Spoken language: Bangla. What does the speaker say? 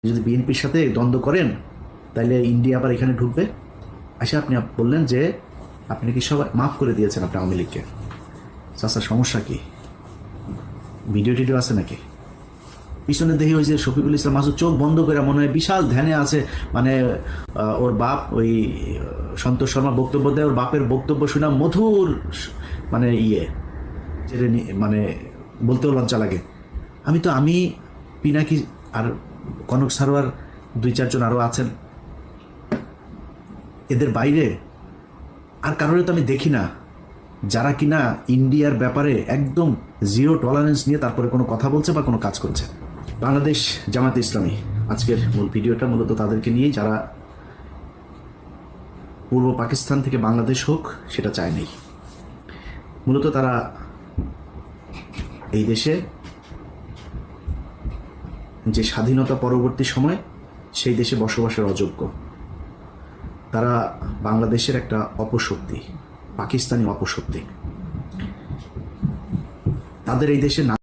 যদি বিএনপির সাথে দ্বন্দ্ব করেন তাহলে ইন্ডিয়া আবার এখানে ঢুকবে। আচ্ছা, আপনি বললেন যে আপনি কি সবাই মাফ করে দিয়েছেন আপনি আওয়ামী লীগকে। চাচার সমস্যা কি? ভিডিও টিডিও আছে নাকি? পিছনে দেখি ওই যে শফিকুল ইসলাম মাসুদ চোখ বন্ধ করে মনে হয় বিশাল ধ্যানে আছে, মানে ওর বাপ ওই সন্তোষ শর্মা বক্তব্য দেয়, ওর বাপের বক্তব্য শুনে মধুর মানে মানে বলতেও লজ্জা লাগে। আমি পিনাকি আর কনক সারোয়ার 2-4 জন আরও আছেন, এদের বাইরে আর কারোর তো আমি দেখি না যারা কিনা ইন্ডিয়ার ব্যাপারে একদম জিরো টলারেন্স নিয়ে তারপরে কোনো কথা বলছে বা কোনো কাজ করছে। বাংলাদেশ জামায়াতে ইসলামী আজকের মূল ভিডিওটা মূলত তাদেরকে নিয়েই, যারা পূর্ব পাকিস্তান থেকে বাংলাদেশ হোক সেটা চায় নেই। মূলত তারা এই দেশে যে স্বাধীনতা পরবর্তী সময় সেই দেশে বসবাসের অযোগ্য। তারা বাংলাদেশের একটা অপশক্তি, পাকিস্তানি অপশক্তি। তাদের এই দেশে